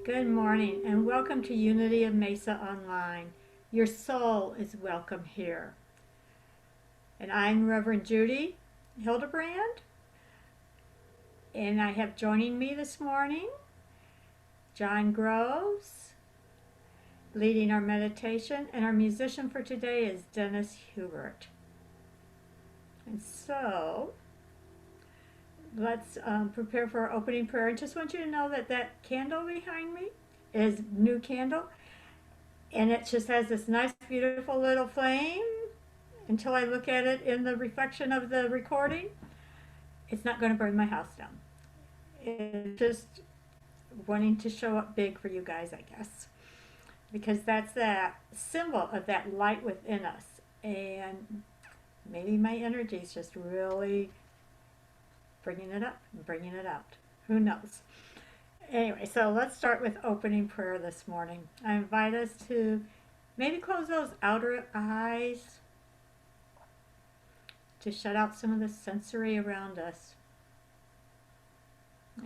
Good morning and welcome to Unity of Mesa Online. Your soul is welcome here. And I'm Reverend Judy Hildebrand, and I have joining me this morning John Groves leading our meditation, and our musician for today is Dennis Hubert. And so let's prepare for our opening prayer. I just want you to know that that candle behind me is new candle, and it just has this nice beautiful little flame until I look at it in the reflection of the recording. It's not going to burn my house down. It's just wanting to show up big for you guys, I guess, because that's that symbol of that light within us. And maybe my energy is just really bringing it up and bringing it out. Who knows? Anyway, so let's start with opening prayer this morning. I invite us to maybe close those outer eyes to shut out some of the sensory around us.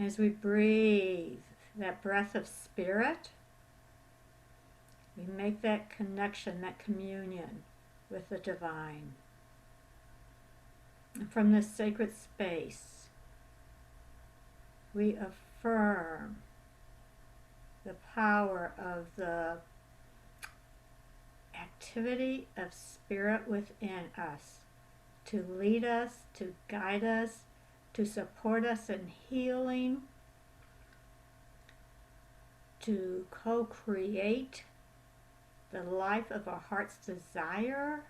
As we breathe that breath of spirit, we make that connection, that communion with the divine. And from this sacred space, we affirm the power of the activity of spirit within us to lead us, to guide us, to support us in healing, to co-create the life of our heart's desire.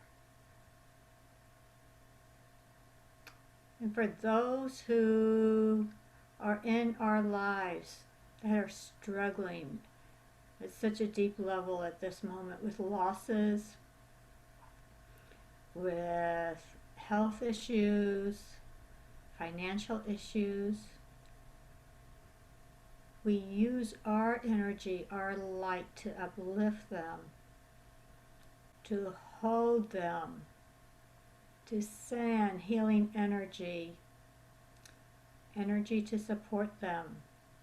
And for those who are in our lives that are struggling at such a deep level at this moment with losses, with health issues, financial issues, we use our energy, our light to uplift them, to hold them, to send healing energy to support them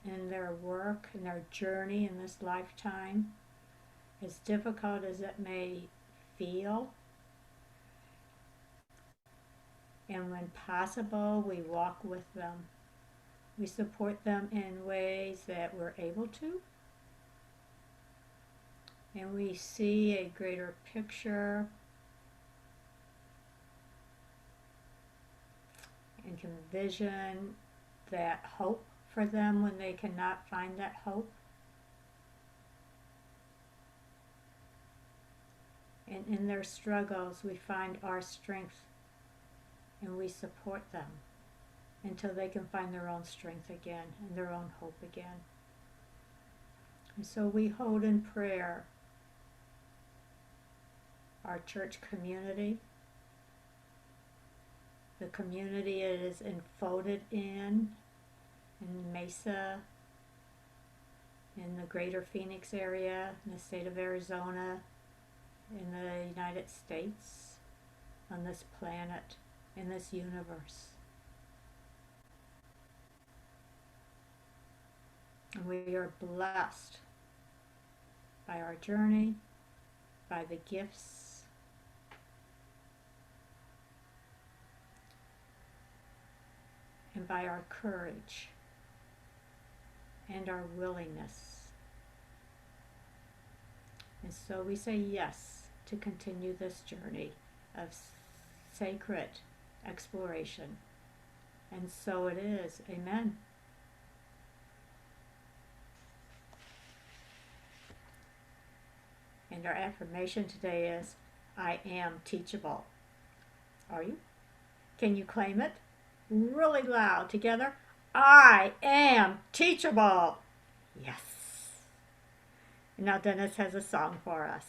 in their work, in their journey in this lifetime, as difficult as it may feel. And when possible, we walk with them. We support them in ways that we're able to. And we see a greater picture and can vision that hope for them when they cannot find that hope. And in their struggles, we find our strength and we support them until they can find their own strength again and their own hope again. And so we hold in prayer our church community, the community it is enfolded in Mesa, in the greater Phoenix area, in the state of Arizona, in the United States, on this planet, in this universe. And we are blessed by our journey, by the gifts, and by our courage and our willingness. And so we say yes to continue this journey of sacred exploration. And so it is. Amen. And our affirmation today is, I am teachable. Are you? Can you claim it? Really loud together. I am teachable. Yes. And now Dennis has a song for us.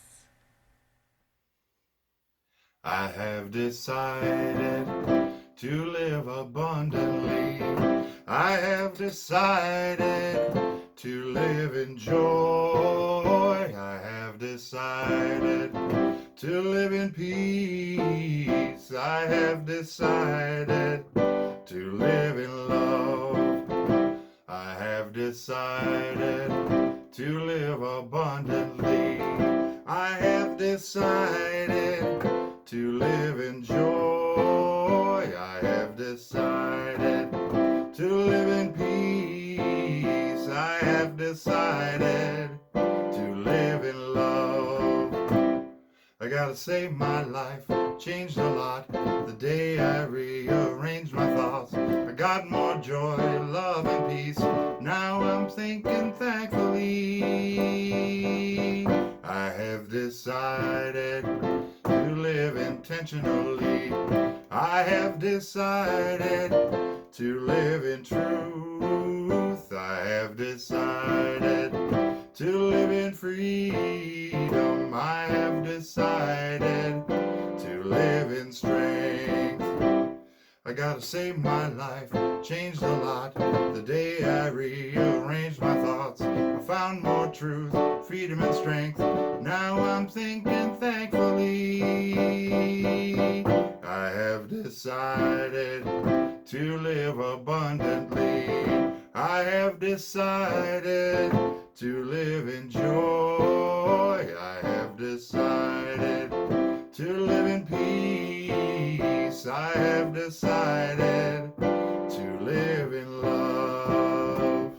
I have decided to live abundantly. I have decided to live in joy. I have decided to live in peace. I have decided to live in love. I have decided to live abundantly. I have decided to live in joy. I have decided to live in peace. I have decided to live in love. I gotta say my life changed a lot the day I rearranged my thoughts. I got more joy, love, and peace. Now I'm thinking thankfully. I have decided to live intentionally. I have decided to live in truth. I have decided to live in freedom. I have decided to live in strength. I gotta say my life changed a lot the day I rearranged my thoughts. I found more truth, freedom, and strength. Now I'm thinking thankfully. I have decided to live abundantly. I have decided to live in joy. I have decided to live in peace. I have decided to live in love.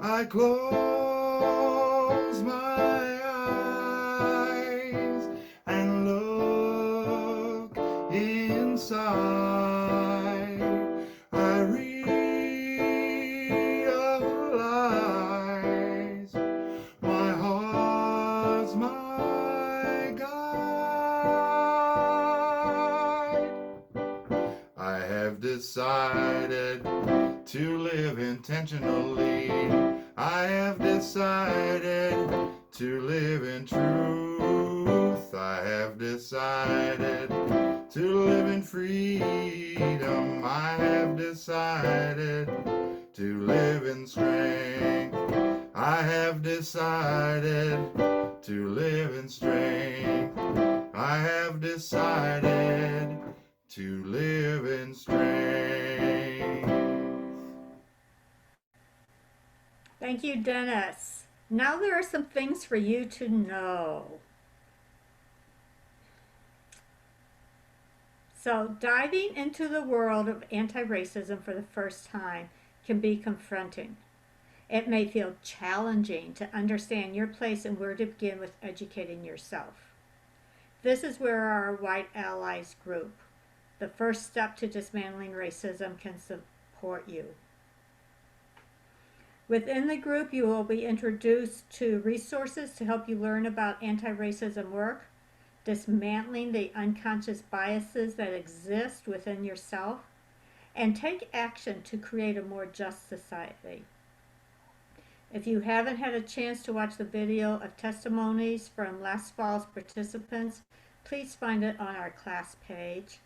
I close my eyes and look inside. I realize my heart's my guide. I have decided to live intentionally. I have decided to live in truth. I have decided to live in freedom. I have decided to live in strength. I have decided to live in strength. I have decided to live in strength. Thank you, Dennis. Now there are some things for you to know. So, diving into the world of anti-racism for the first time can be confronting. It may feel challenging to understand your place and where to begin with educating yourself. This is where our White Allies group, the first step to dismantling racism, can support you. Within the group, you will be introduced to resources to help you learn about anti-racism work, dismantling the unconscious biases that exist within yourself, and take action to create a more just society. If you haven't had a chance to watch the video of testimonies from last fall's participants, please find it on our class page.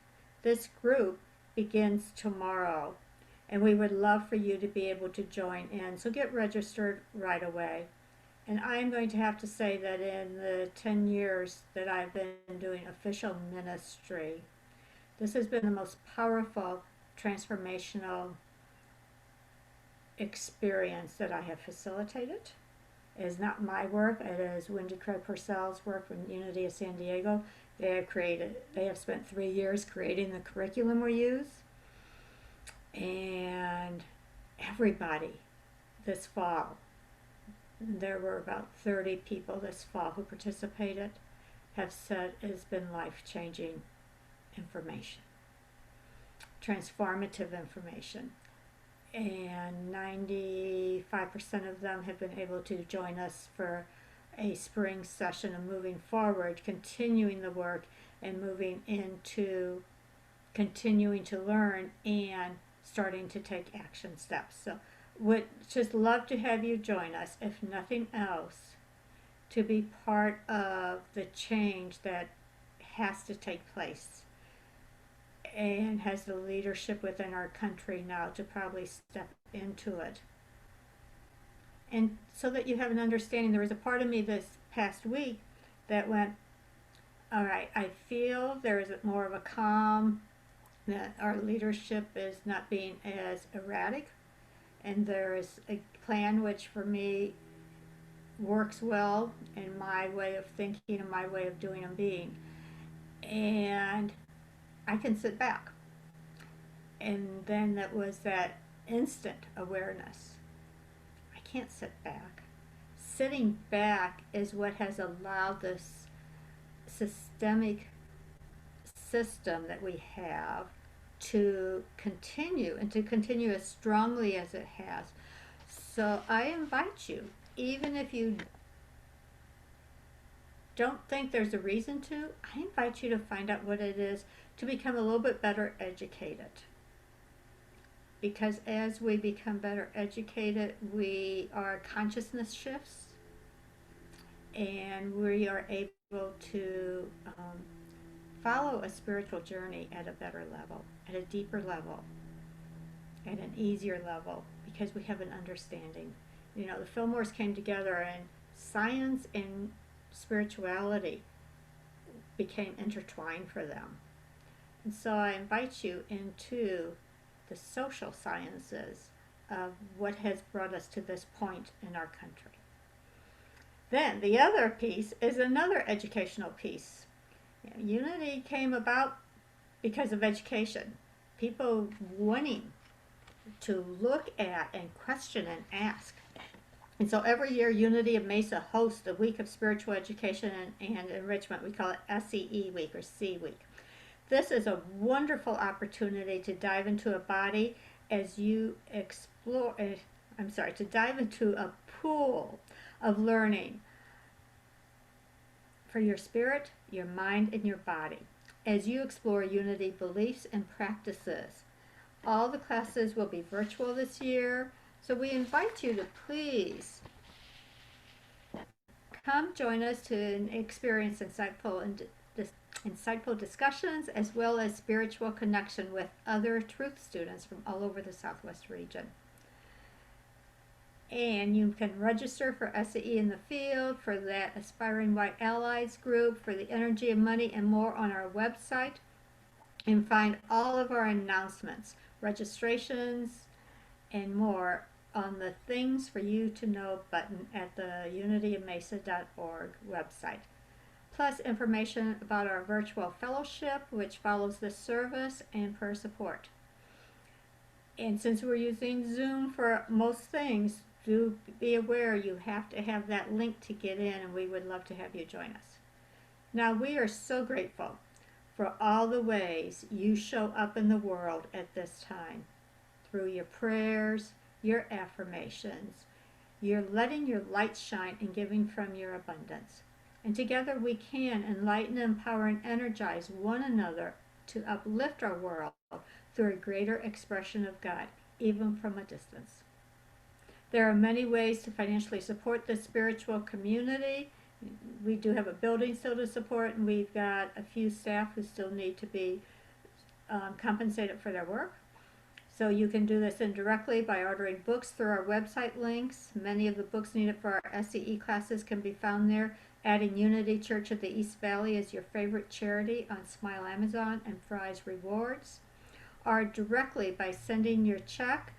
This group begins tomorrow, and we would love for you to be able to join in, so get registered right away. And I'm going to have to say that in the 10 years that I've been doing official ministry, this has been the most powerful transformational experience that I have facilitated. It is not my work, it is Wendy Craig Purcell's work from Unity of San Diego. They have spent 3 years creating the curriculum we use. And everybody this fall, there were about 30 people this fall who participated, have said it has been life-changing information, transformative information. And 95% of them have been able to join us for a spring session of moving forward, continuing the work and moving into continuing to learn and starting to take action steps. So would just love to have you join us, if nothing else, to be part of the change that has to take place and has the leadership within our country now to probably step into it. And so that you have an understanding, there was a part of me this past week that went, all right, I feel there is more of a calm, that our leadership is not being as erratic, and there is a plan which for me works well in my way of thinking and my way of doing and being. And I can sit back. And then that was that instant awareness. I can't sit back. Sitting back is what has allowed this systemic system that we have to continue and to continue as strongly as it has. So I invite you, even if you don't think there's a reason to, I invite you to find out what it is to become a little bit better educated. Because as we become better educated, our consciousness shifts and we are able to follow a spiritual journey at a better level, at a deeper level, at an easier level, because we have an understanding. You know, the Fillmores came together and science and spirituality became intertwined for them. And so I invite you into the social sciences of what has brought us to this point in our country. Then the other piece is another educational piece. Unity came about because of education. People wanting to look at and question and ask. And so every year, Unity of Mesa hosts a week of spiritual education and enrichment. We call it SEE Week or C Week. This is a wonderful opportunity to dive into a body as you explore, to dive into a pool of learning for your spirit, your mind, and your body as you explore Unity beliefs and practices. All the classes will be virtual this year, so we invite you to please come join us to experience insightful discussions as well as spiritual connection with other truth students from all over the Southwest region. And you can register for SAE in the field, for that Aspiring White Allies group, for the Energy of Money, and more on our website. And find all of our announcements, registrations, and more on the Things for You to Know button at the unityofmesa.org website. Plus information about our virtual fellowship, which follows this service, and prayer support. And since we're using Zoom for most things, do be aware you have to have that link to get in, and we would love to have you join us. Now, we are so grateful for all the ways you show up in the world at this time, through your prayers, your affirmations, you're letting your light shine and giving from your abundance. And together we can enlighten, empower, and energize one another to uplift our world through a greater expression of God, even from a distance. There are many ways to financially support the spiritual community. We do have a building still to support, and we've got a few staff who still need to be compensated for their work. So you can do this indirectly by ordering books through our website links. Many of the books needed for our SEE classes can be found there. Adding Unity Church of the East Valley as your favorite charity on Smile Amazon and Fry's Rewards. Or directly by sending your check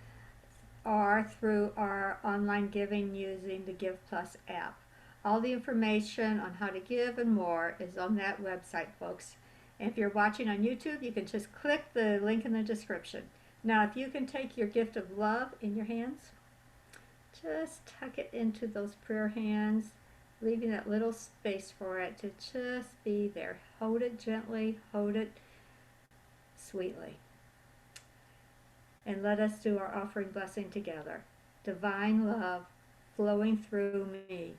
or through our online giving using the Give Plus app. All the information on how to give and more is on that website, folks. And if you're watching on YouTube, you can just click the link in the description. Now, if you can take your gift of love in your hands, just tuck it into those prayer hands, leaving that little space for it to just be there. Hold it gently, hold it sweetly. And let us do our offering blessing together. Divine love flowing through me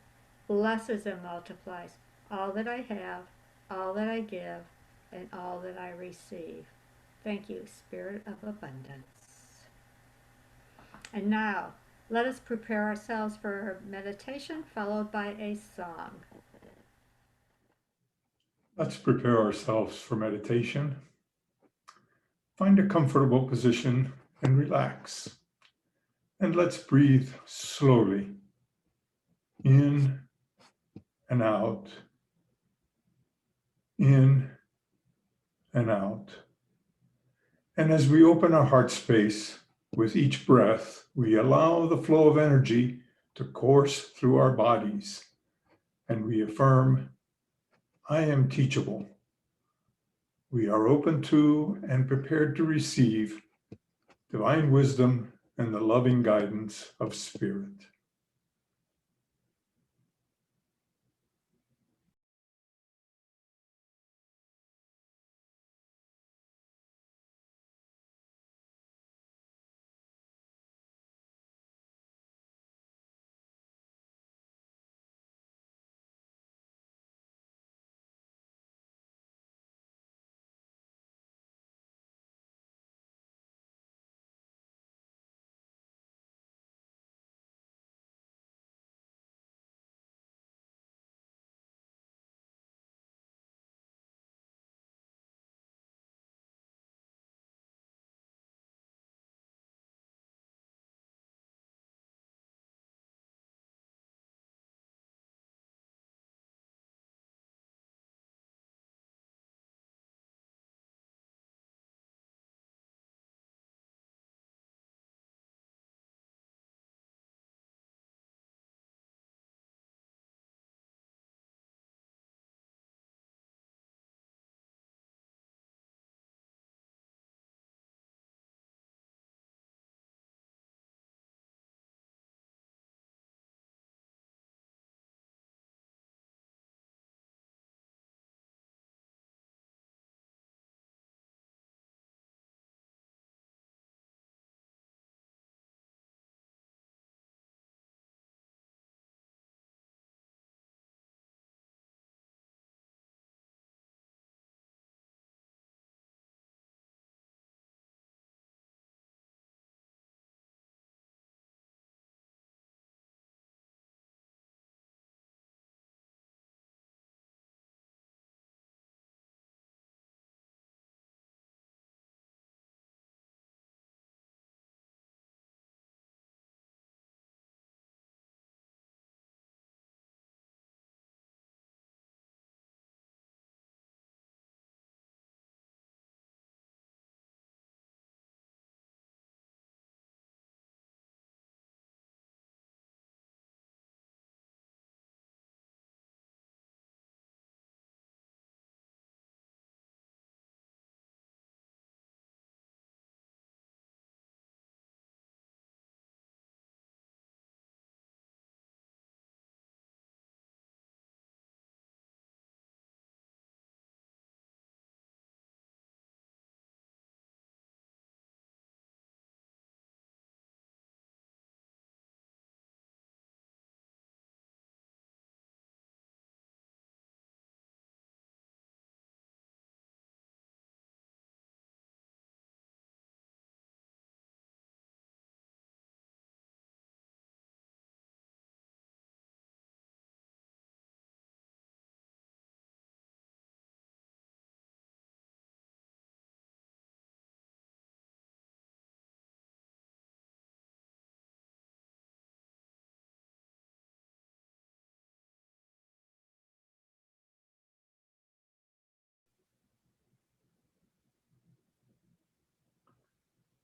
blesses and multiplies all that I have, all that I give, and all that I receive. Thank you, Spirit of Abundance. And now, let us prepare ourselves for meditation, followed by a song. Let's prepare ourselves for meditation. Find a comfortable position and relax. And let's breathe slowly in and out, in and out. And as we open our heart space with each breath, we allow the flow of energy to course through our bodies, and we affirm, I am teachable. We are open to and prepared to receive divine wisdom and the loving guidance of Spirit.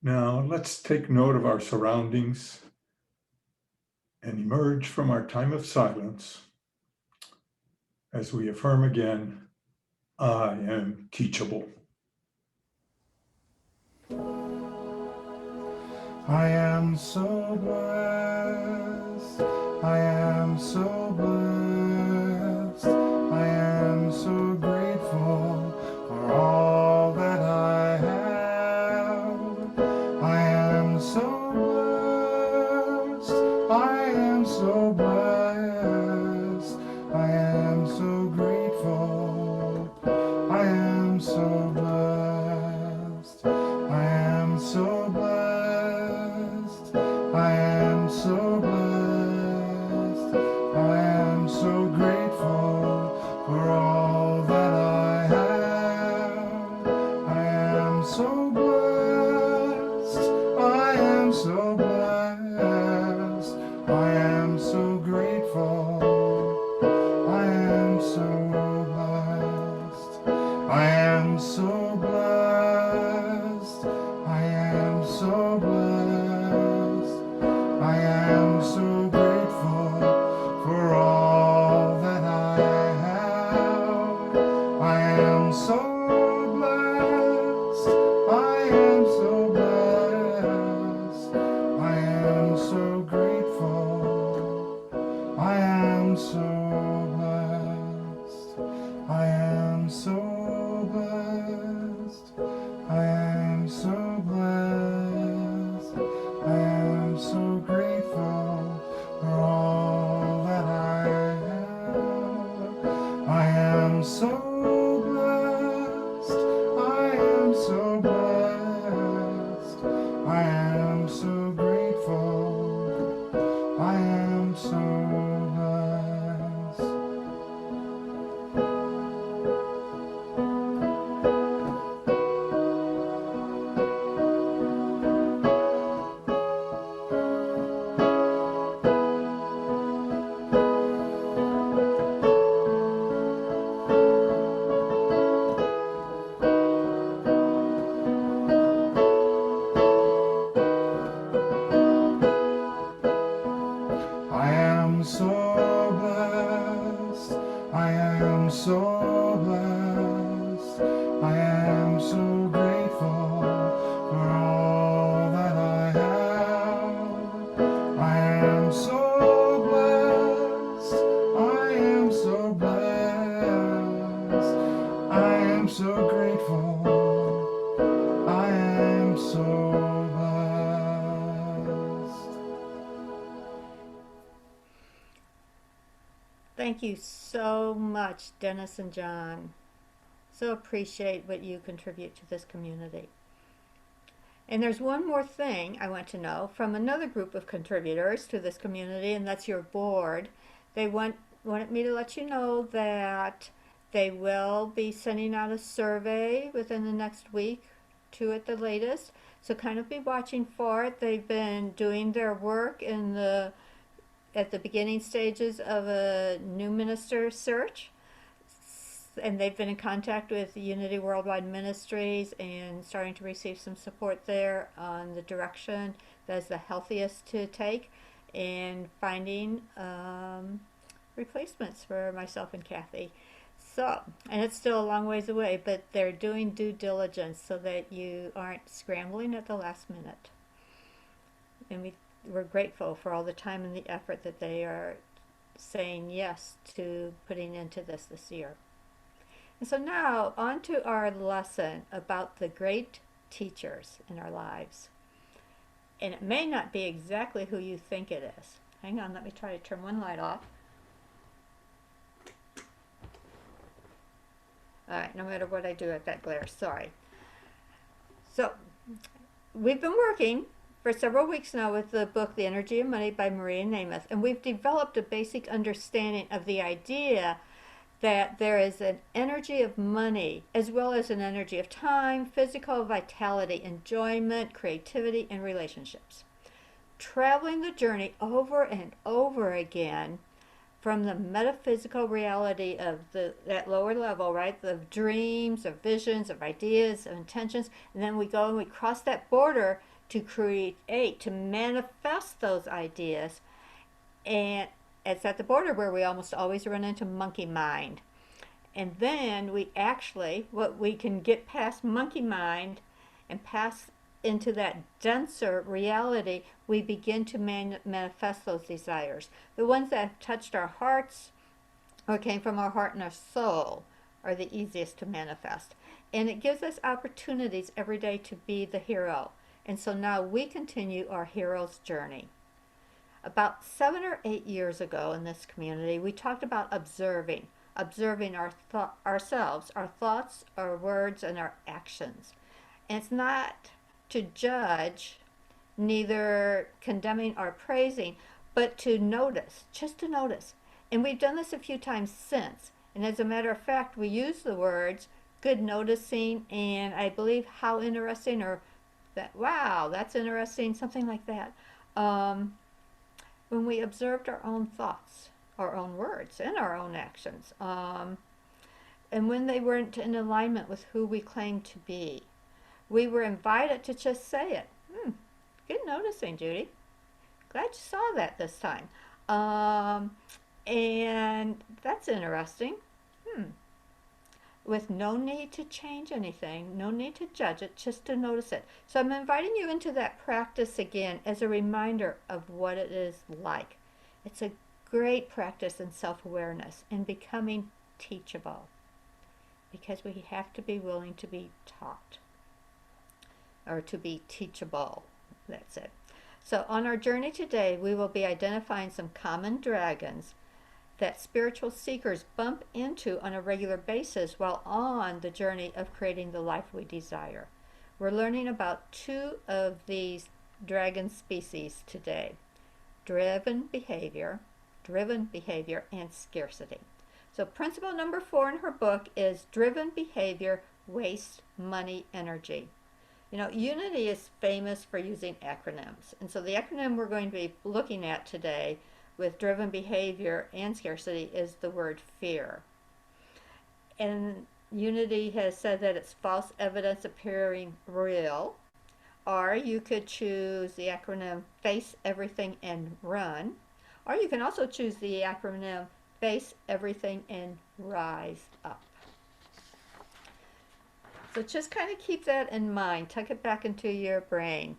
Now let's take note of our surroundings and emerge from our time of silence as we affirm again, I am teachable. I am so blessed. I am so blessed. I am so grateful for all that I have. I am so blessed. I am so blessed. I am so grateful. I am so blessed. I am so blessed. I am so blessed. I am so grateful for all that I have. I am so blessed. I am so blessed. I am so grateful. I am so blessed. I am so blessed. I am so blessed. I am so grateful Thank you so much, Dennis and John. So appreciate what you contribute to this community. And there's one more thing I want to know from another group of contributors to this community, and that's your board. They wanted me to let you know that they will be sending out a survey within the next week, two at the latest. So kind of be watching for it. They've been doing their work at the beginning stages of a new minister search, and they've been in contact with Unity Worldwide Ministries and starting to receive some support there on the direction that's the healthiest to take, and finding replacements for myself and Kathy. So, and it's still a long ways away, but they're doing due diligence so that you aren't scrambling at the last minute. And we're grateful for all the time and the effort that they are saying yes to putting into this year. And so now on to our lesson about the great teachers in our lives. And it may not be exactly who you think it is. Hang on, let me try to turn one light off. All right, no matter what I do at that glare, sorry. So, we've been working for several weeks now with the book The Energy of Money by Maria Namath, and we've developed a basic understanding of the idea that there is an energy of money as well as an energy of time, physical vitality, enjoyment, creativity, and relationships. Traveling the journey over and over again from the metaphysical reality of that lower level, right? The dreams, of visions, of ideas, of intentions, and then we go and we cross that border to create, to manifest those ideas. And it's at the border where we almost always run into monkey mind. And then we can get past monkey mind and pass into that denser reality, we begin to manifest those desires. The ones that have touched our hearts or came from our heart and our soul are the easiest to manifest. And it gives us opportunities every day to be the hero. And so now we continue our hero's journey. About 7 or 8 years ago in this community, we talked about observing ourselves, our thoughts, our words, and our actions. And it's not to judge, neither condemning or praising, but to notice, just to notice. And we've done this a few times since. And as a matter of fact, we use the words good noticing and I believe how interesting, or that, wow, that's interesting, something like that. When we observed our own thoughts, our own words, and our own actions, and when they weren't in alignment with who we claim to be, we were invited to just say it. Good noticing, Judy. Glad you saw that this time. And that's interesting. With no need to change anything, no need to judge it, just to notice it. So I'm inviting you into that practice again as a reminder of what it is like. It's a great practice in self-awareness and becoming teachable, because we have to be willing to be taught, or to be teachable. That's it. So on our journey today, we will be identifying some common dragons that spiritual seekers bump into on a regular basis while on the journey of creating the life we desire. We're learning about 2 of these dragon species today: driven behavior, and scarcity. So principle number 4 in her book is driven behavior wastes money energy. You know, Unity is famous for using acronyms. And so the acronym we're going to be looking at today with driven behavior and scarcity is the word fear. And Unity has said that it's false evidence appearing real. Or you could choose the acronym face everything and run. Or you can also choose the acronym face everything and rise up. So just kind of keep that in mind. Tuck it back into your brain.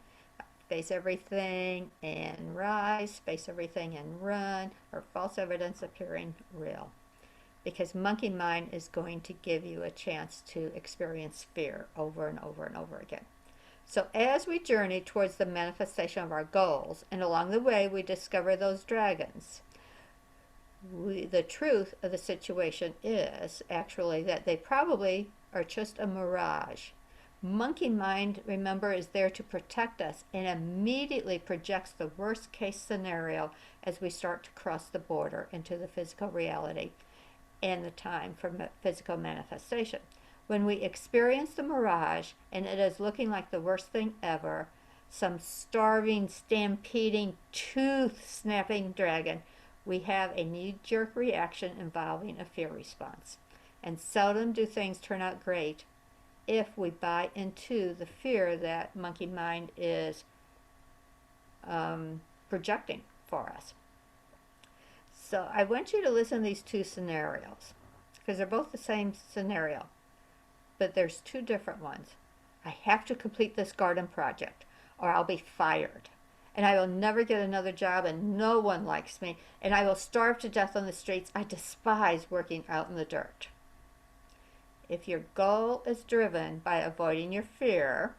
Face everything and rise, face everything and run, or false evidence appearing real. Because monkey mind is going to give you a chance to experience fear over and over and over again. So as we journey towards the manifestation of our goals, and along the way we discover those dragons, The truth of the situation is actually that they probably are just a mirage. Monkey mind, remember, is there to protect us and immediately projects the worst case scenario as we start to cross the border into the physical reality and the time for physical manifestation. When we experience the mirage and it is looking like the worst thing ever, some starving, stampeding, tooth-snapping dragon, we have a knee-jerk reaction involving a fear response. And seldom do things turn out great if we buy into the fear that monkey mind is projecting for us. So I want you to listen to these two scenarios because they're both the same scenario, but there's two different ones. I have to complete this garden project or I'll be fired. And I will never get another job and no one likes me. And I will starve to death on the streets. I despise working out in the dirt. If your goal is driven by avoiding your fear,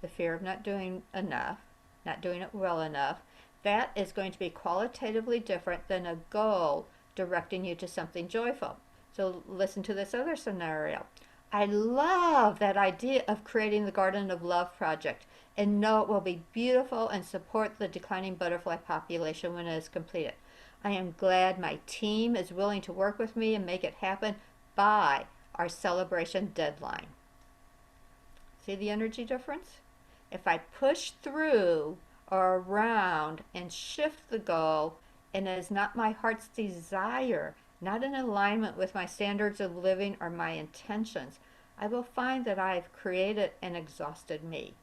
the fear of not doing enough, not doing it well enough, that is going to be qualitatively different than a goal directing you to something joyful. So listen to this other scenario. I love that idea of creating the Garden of Love project and know it will be beautiful and support the declining butterfly population when it is completed. I am glad my team is willing to work with me and make it happen by our celebration deadline. See the energy difference? If I push through or around and shift the goal and it is not my heart's desire, not in alignment with my standards of living or my intentions, I will find that I have created and exhausted me.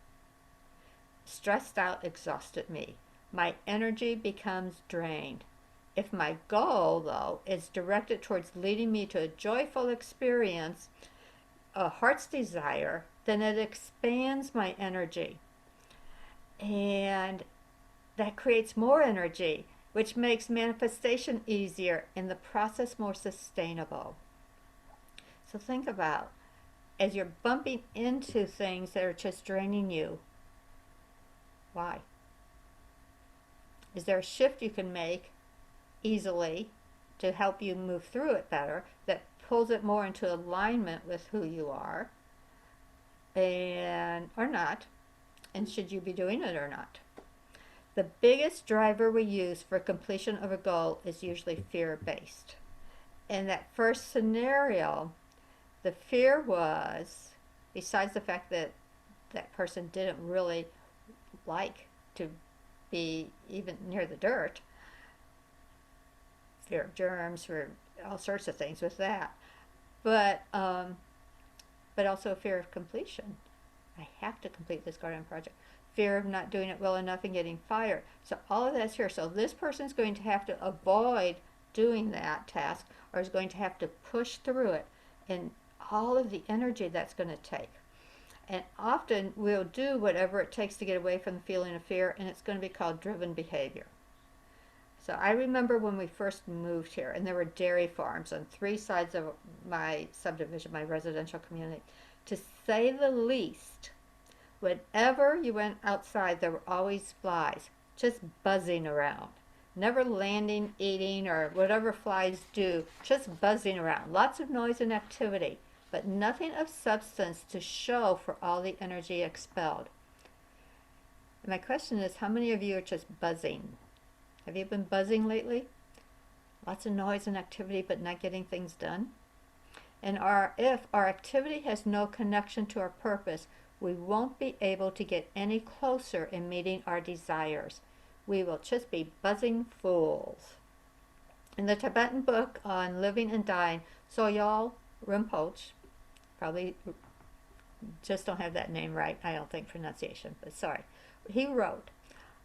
Stressed out, exhausted me. My energy becomes drained. If my goal, though, is directed towards leading me to a joyful experience, a heart's desire, then it expands my energy. And that creates more energy, which makes manifestation easier and the process more sustainable. So think about, as you're bumping into things that are just draining you, why? Is there a shift you can make easily to help you move through it better that pulls it more into alignment with who you are and or not, and should you be doing it or not? The biggest driver we use for completion of a goal is usually fear-based. In that first scenario, the fear was, besides the fact that that person didn't really like to be even near the dirt, fear of germs, for all sorts of things with that, but also fear of completion. I have to complete this garden project. Fear of not doing it well enough and getting fired. So all of that's here. So this person's going to have to avoid doing that task or is going to have to push through it, and all of the energy that's going to take. And often we'll do whatever it takes to get away from the feeling of fear, and it's going to be called driven behavior. So I remember when we first moved here, and there were dairy farms on 3 sides of my subdivision, my residential community. To say the least, whenever you went outside, there were always flies just buzzing around. Never landing, eating, or whatever flies do, just buzzing around. Lots of noise and activity, but nothing of substance to show for all the energy expelled. And my question is, how many of you are just buzzing? Have you been buzzing lately? Lots of noise and activity, but not getting things done? And if our activity has no connection to our purpose, we won't be able to get any closer in meeting our desires. We will just be buzzing fools. In the Tibetan book on living and dying, Sogyal Rinpoche, probably just don't have that name right, I don't think, pronunciation, but sorry. He wrote,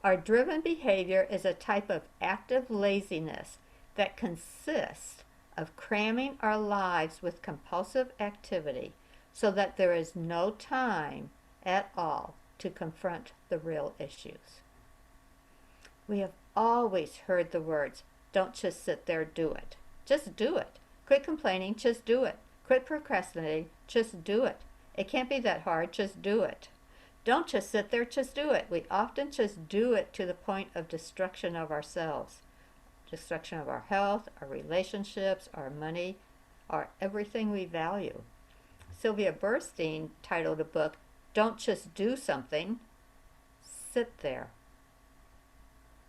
our driven behavior is a type of active laziness that consists of cramming our lives with compulsive activity so that there is no time at all to confront the real issues. We have always heard the words, don't just sit there, do it. Just do it. Quit complaining, just do it. Quit procrastinating, just do it. It can't be that hard, just do it. Don't just sit there, just do it. We often just do it to the point of destruction of ourselves. destruction of our health, our relationships, our money, our everything we value. Sylvia Burstein titled a book, Don't Just Do Something, Sit There.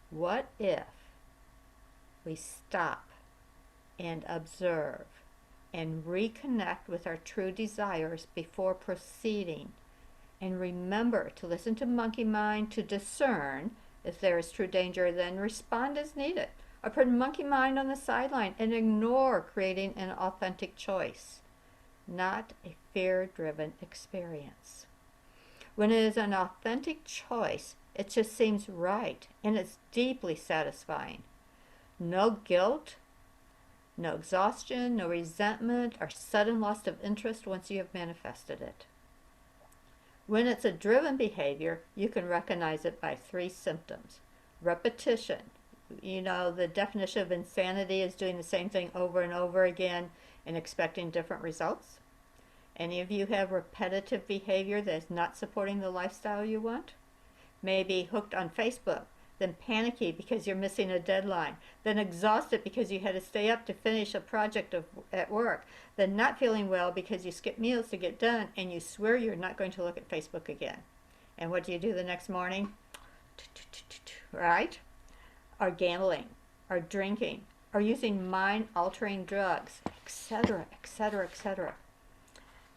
What if we stop and observe and reconnect with our true desires before proceeding, and remember to listen to monkey mind to discern if there is true danger, then respond as needed, or put monkey mind on the sideline and ignore creating an authentic choice, not a fear-driven experience. When it is an authentic choice, it just seems right, and it's deeply satisfying. No guilt, no exhaustion, no resentment, or sudden loss of interest once you have manifested it. When it's a driven behavior, you can recognize it by 3 symptoms. Repetition. You know, the definition of insanity is doing the same thing over and over again and expecting different results. Any of you have repetitive behavior that is not supporting the lifestyle you want? Maybe hooked on Facebook, then panicky because you're missing a deadline, then exhausted because you had to stay up to finish a project at work, then not feeling well because you skip meals to get done and you swear you're not going to look at Facebook again. And what do you do the next morning? Right? Or gambling, or drinking, or using mind-altering drugs, etc., etc., etc.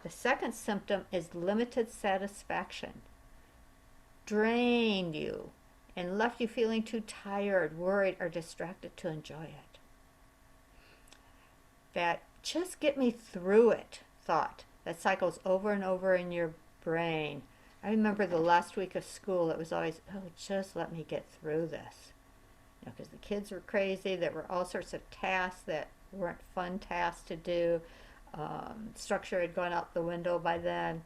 The second symptom is limited satisfaction. Drained you and left you feeling too tired, worried, or distracted to enjoy it. That just get me through it thought that cycles over and over in your brain. I remember the last week of school, it was always, oh, just let me get through this. You know, because the kids were crazy. There were all sorts of tasks that weren't fun tasks to do. Structure had gone out the window by then.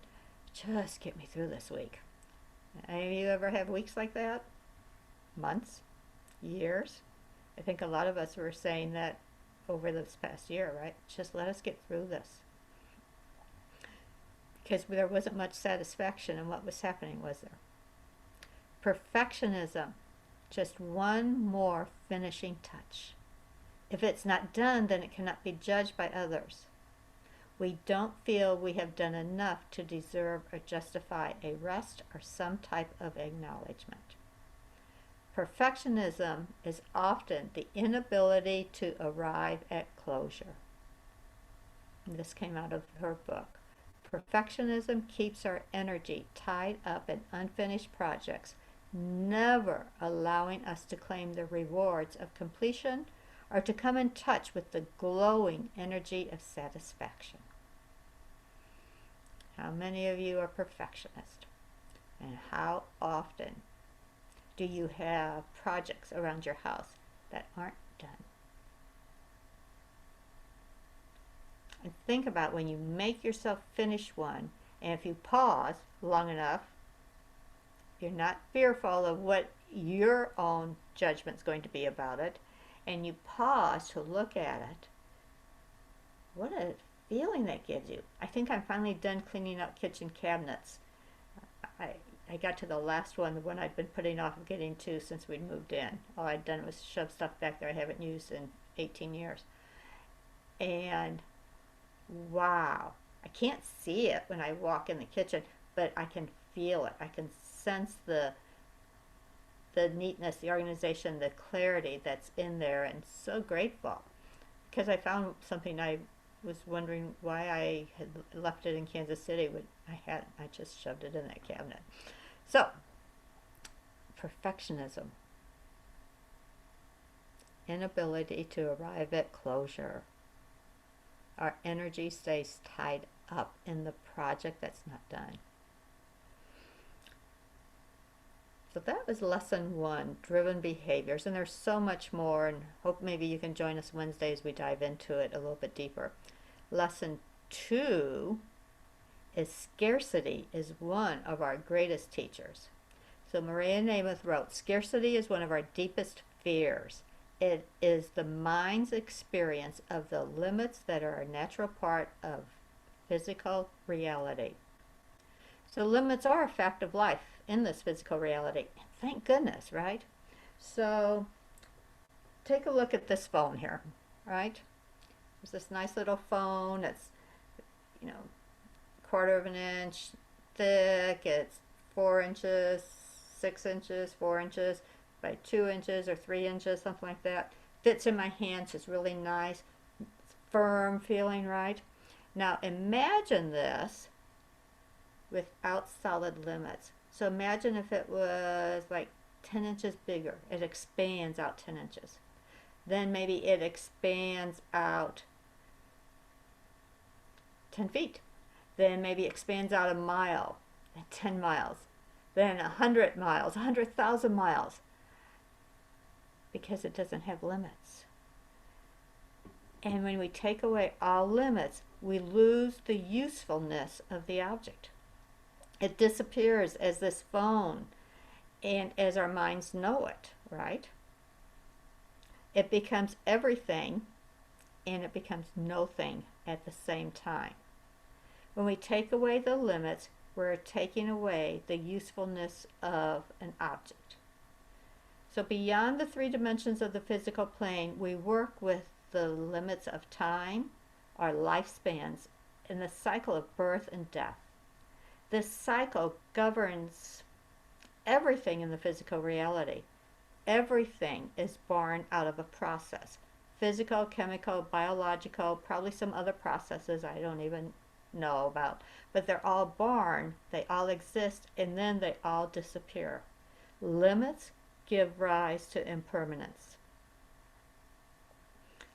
Just get me through this week. Any of you ever have weeks like that? Months? Years? I think a lot of us were saying that over this past year, right? Just let us get through this. Because there wasn't much satisfaction in what was happening, was there? Perfectionism. Just one more finishing touch. If it's not done, then it cannot be judged by others. We don't feel we have done enough to deserve or justify a rest or some type of acknowledgement. Perfectionism is often the inability to arrive at closure. And this came out of her book. Perfectionism keeps our energy tied up in unfinished projects, never allowing us to claim the rewards of completion or to come in touch with the glowing energy of satisfaction. How many of you are perfectionists? And how often do you have projects around your house that aren't done? And think about when you make yourself finish one, and if you pause long enough, you're not fearful of what your own judgment's going to be about it, and you pause to look at it, what a feeling that gives you. I think I'm finally done cleaning out kitchen cabinets. I got to the last one, the one I'd been putting off getting to since we'd moved in. All I'd done was shove stuff back there I haven't used in 18 years. And wow, I can't see it when I walk in the kitchen, but I can feel it. I can sense the neatness, the organization, the clarity that's in there, and so grateful because I found something I was wondering why I had left it in Kansas City, but I just shoved it in that cabinet. So, perfectionism. Inability to arrive at closure. Our energy stays tied up in the project that's not done. So that was lesson 1, driven behaviors, and there's so much more, and hope maybe you can join us Wednesday as we dive into it a little bit deeper. Lesson 2 is scarcity is one of our greatest teachers. So Maria Namath wrote, scarcity is one of our deepest fears. It is the mind's experience of the limits that are a natural part of physical reality. So limits are a fact of life in this physical reality. Thank goodness, right? So take a look at this phone here, right? There's this nice little phone that's, you know, 1/4 of an inch thick. It's 4 inches, 6 inches, 4 inches by 2 inches or 3 inches, something like that. Fits in my hands. It's really nice, firm feeling, right? Now imagine this without solid limits. So imagine if it was like 10 inches bigger. It expands out 10 inches. Then maybe it expands out 10 feet. Then maybe expands out a mile, 10 miles, then 100 miles, 100,000 miles, because it doesn't have limits. And when we take away all limits, we lose the usefulness of the object. It disappears as this phone and as our minds know it, right? It becomes everything and it becomes nothing at the same time. When we take away the limits, we're taking away the usefulness of an object. So beyond the 3 dimensions of the physical plane, we work with the limits of time, our lifespans, and the cycle of birth and death. This cycle governs everything in the physical reality. Everything is born out of a process. Physical, chemical, biological, probably some other processes I don't even know about. But they're all born, they all exist, and then they all disappear. Limits give rise to impermanence.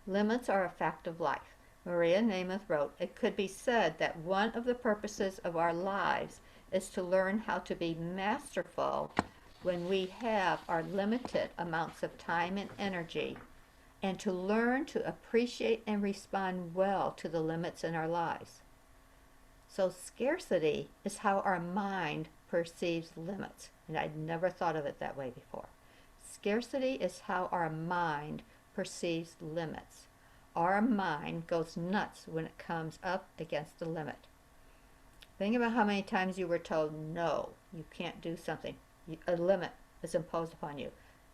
Limits are a fact of life. Maria Namath wrote, "It could be said that one of the purposes of our lives is to learn how to be masterful when we have our limited amounts of time and energy, and to learn to appreciate and respond well to the limits in our lives." So scarcity is how our mind perceives limits, and I'd never thought of it that way before. Scarcity is how our mind perceives limits. Our mind goes nuts when it comes up against a limit. Think about how many times you were told, no, you can't do something. A limit is imposed upon you.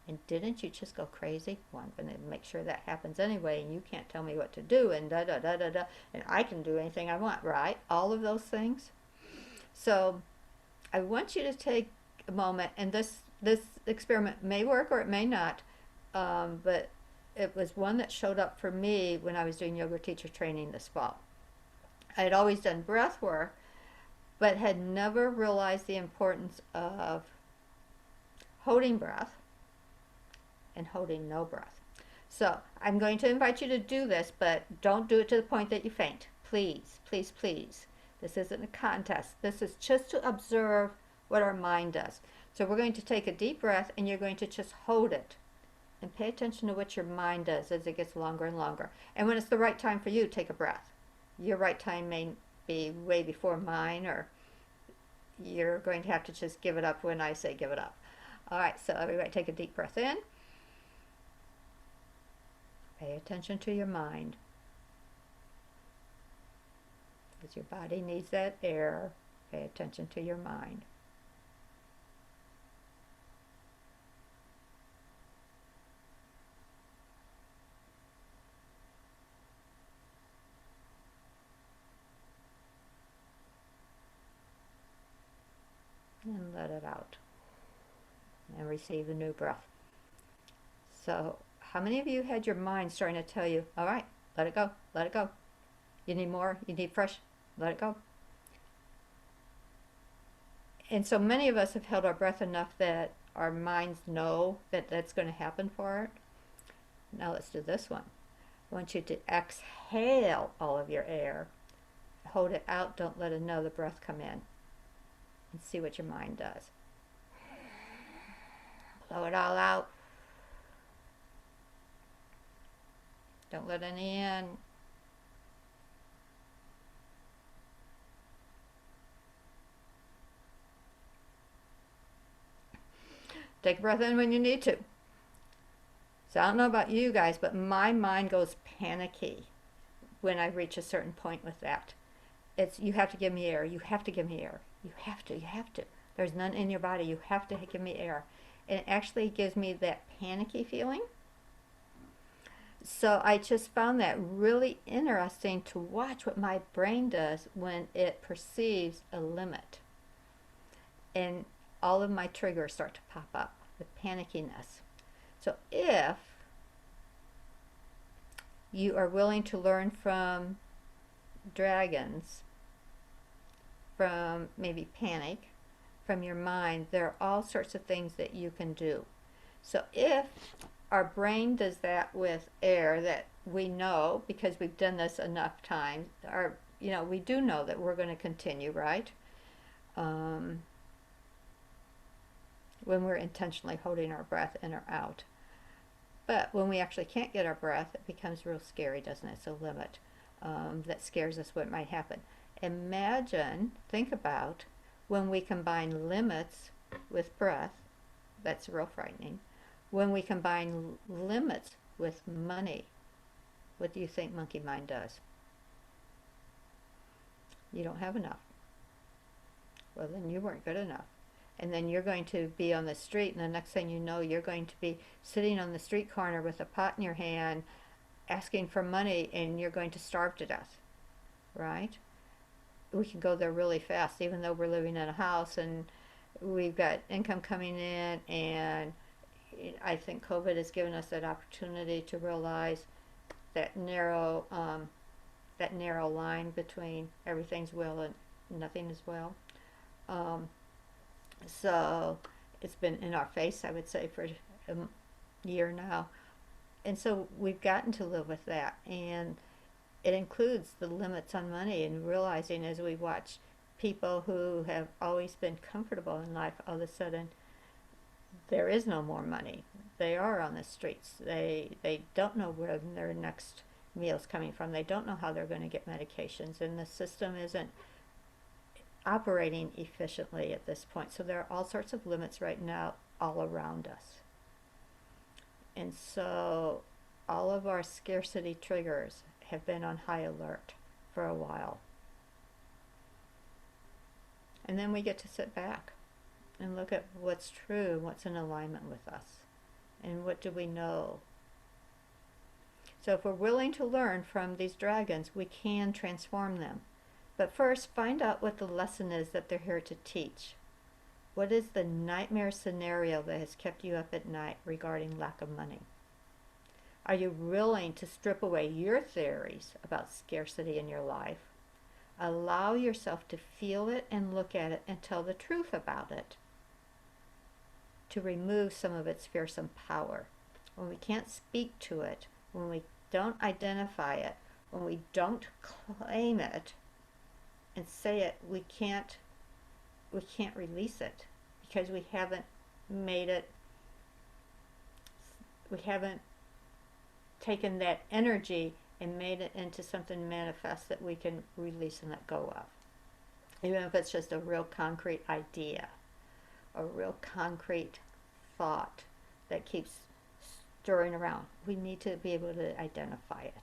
And didn't you just go crazy? Well, I'm going to make sure that happens anyway, and you can't tell me what to do, and da-da-da-da-da, and I can do anything I want, right? All of those things. So I want you to take a moment, and this experiment may work or it may not, but it was one that showed up for me when I was doing yoga teacher training this fall. I had always done breath work, but had never realized the importance of holding breath and holding no breath. So I'm going to invite you to do this, but don't do it to the point that you faint. Please, please, please. This isn't a contest. This is just to observe what our mind does. So we're going to take a deep breath, and you're going to just hold it. And pay attention to what your mind does as it gets longer and longer. And when it's the right time for you, take a breath. Your right time may be way before mine, or you're going to have to just give it up when I say give it up. All right, so everybody take a deep breath in. Pay attention to your mind. Because your body needs that air. Pay attention to your mind. And let it out. And receive a new breath. So, how many of you had your mind starting to tell you, all right, let it go, let it go. You need more, you need fresh, let it go. And so many of us have held our breath enough that our minds know that that's going to happen for it. Now let's do this one. I want you to exhale all of your air. Hold it out, don't let another breath come in. And see what your mind does. Blow it all out. Don't let any in. Take a breath in when you need to. So I don't know about you guys, but my mind goes panicky when I reach a certain point with that. It's, you have to give me air, you have to give me air. You have to, you have to. There's none in your body, you have to give me air. And it actually gives me that panicky feeling. So I just found that really interesting to watch what my brain does when it perceives a limit. And all of my triggers start to pop up, the panickiness. So if you are willing to learn from dragons, from maybe panic, from your mind, there are all sorts of things that you can do. So if our brain does that with air, that we know because we've done this enough times, we do know that we're going to continue, right? When we're intentionally holding our breath in or out. But when we actually can't get our breath, it becomes real scary, doesn't it? It's a limit that scares us what might happen. Imagine, think about when we combine limits with breath. That's real frightening. When we combine limits with money, what do you think monkey mind does? You don't have enough. Well, then you weren't good enough. And then you're going to be on the street, and the next thing you know, you're going to be sitting on the street corner with a pot in your hand, asking for money, and you're going to starve to death, right? We can go there really fast, even though we're living in a house and we've got income coming in, and I think COVID has given us that opportunity to realize that narrow line between everything's well and nothing is well. So it's been in our face, I would say, for a year now. And so we've gotten to live with that. And it includes the limits on money, and realizing as we watch people who have always been comfortable in life, all of a sudden there is no more money. They are on the streets. They don't know where their next meal's coming from. They don't know how they're going to get medications, and the system isn't operating efficiently at this point. So there are all sorts of limits right now all around us. And so all of our scarcity triggers have been on high alert for a while. And then we get to sit back and look at what's true, what's in alignment with us, and what do we know. So if we're willing to learn from these dragons, we can transform them. But first, find out what the lesson is that they're here to teach. What is the nightmare scenario that has kept you up at night regarding lack of money? Are you willing to strip away your theories about scarcity in your life? Allow yourself to feel it and look at it and tell the truth about it, to remove some of its fearsome power. When we can't speak to it, when we don't identify it, when we don't claim it and say it, we can't release it, because we haven't taken that energy and made it into something manifest that we can release and let go of. Even if it's just a real concrete idea, a real concrete thought that keeps stirring around, we need to be able to identify it.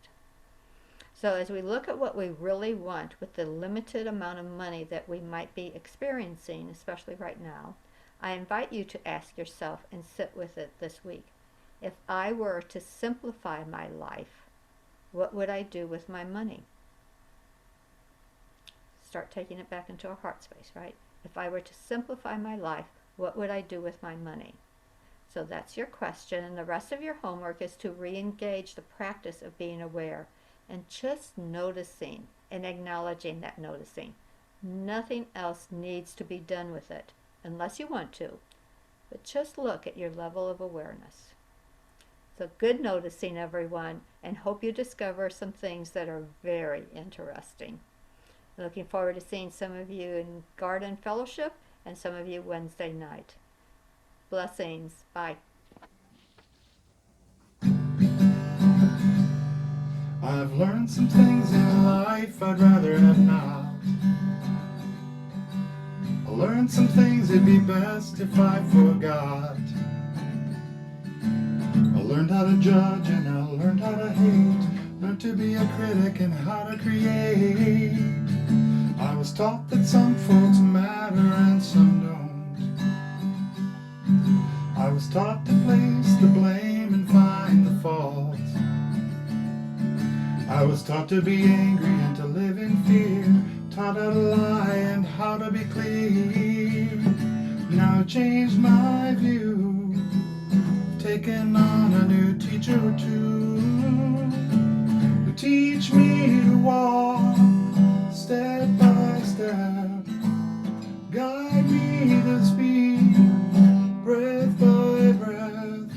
So as we look at what we really want with the limited amount of money that we might be experiencing, especially right now, I invite you to ask yourself and sit with it this week. If I were to simplify my life, what would I do with my money? Start taking it back into our heart space, right? If I were to simplify my life, what would I do with my money? So that's your question, and the rest of your homework is to re-engage the practice of being aware and just noticing and acknowledging that noticing. Nothing else needs to be done with it, unless you want to, but just look at your level of awareness. So good noticing, everyone, and hope you discover some things that are very interesting. Looking forward to seeing some of you in Garden Fellowship and some of you Wednesday night. Blessings. Bye. I've learned some things in life I'd rather have not. I learned some things it'd be best if I forgot. I learned how to judge and I learned how to hate. Learned to be a critic and how to create. I was taught that some folks matter and some don't. I was taught to place the blame and find the fault. taught to be angry and to live in fear, taught how to lie and how to be clear. Now I've changed my view, taken on a new teacher or two, who teach me to walk step by step, guide me to speak breath by breath,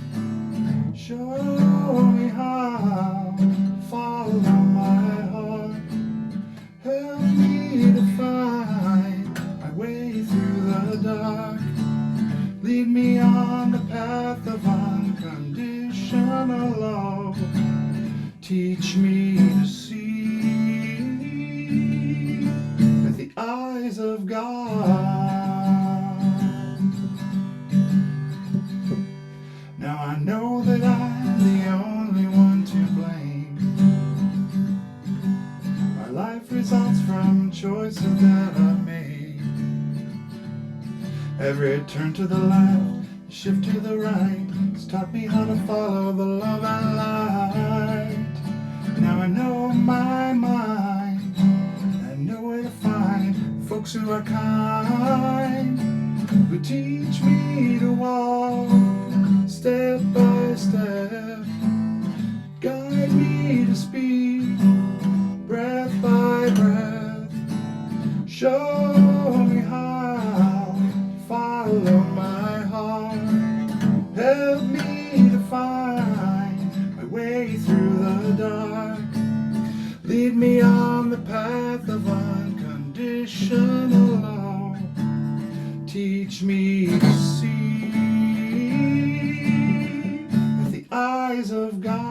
show me how to follow my heart, help me to find my way through the dark, lead me on the path of unconditional love, teach me to see with the eyes of God. Now I know that I'm the only one to blame. My life results from choices that I've made. Every turn to the left, shift to the right, has taught me how to follow the love and light. Now I know my mind, I know where to find folks who are kind, who teach me to walk step by step, guide me to speak breath by breath, show me how to follow my heart, help me to find my way through the dark, lead me on the path of unconditional love, teach me to see with the eyes of God.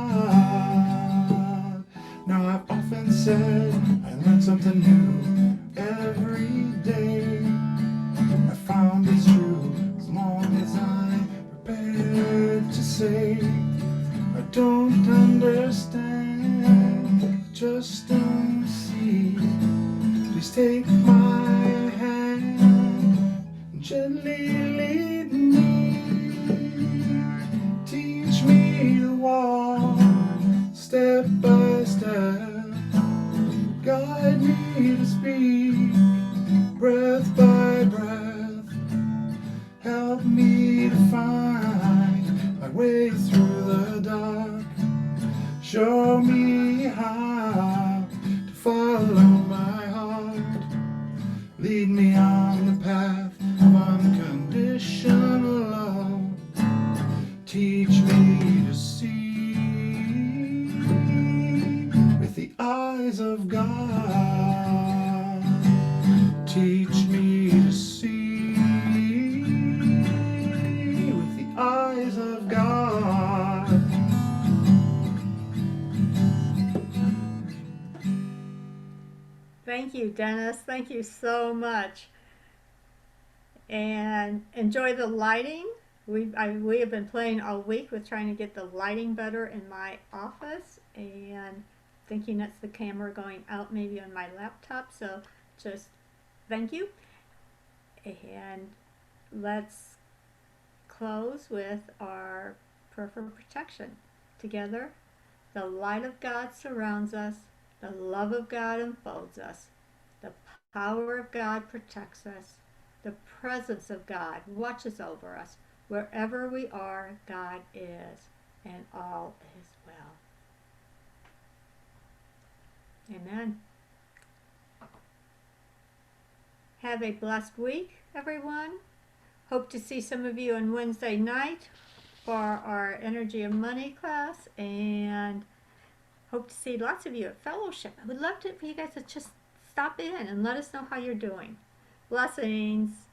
Now I've often said I learn something new every day. I found it's true as long as I'm prepared to say I don't understand, just don't see. Please take my hand and gently lead me. Teach me to walk step by step, guide me to speak breath by breath, help me to find my way through the dark, show me how to follow my heart, lead me on the path of unconditional love, teach me to see with the eyes of God, teach me to see with the eyes of God. Thank you, Dennis. Thank you so much. And enjoy the lighting. We have been playing all week with trying to get the lighting better in my office, and thinking that's the camera going out maybe on my laptop. So just thank you. And let's close with our prayer for protection together. The light of God surrounds us. The love of God enfolds us. The power of God protects us. The presence of God watches over us. Wherever we are, God is, and all is well. Amen. Have a blessed week, everyone. Hope to see some of you on Wednesday night for our Energy of Money class, and hope to see lots of you at Fellowship. I would love for you guys to just stop in and let us know how you're doing. Blessings.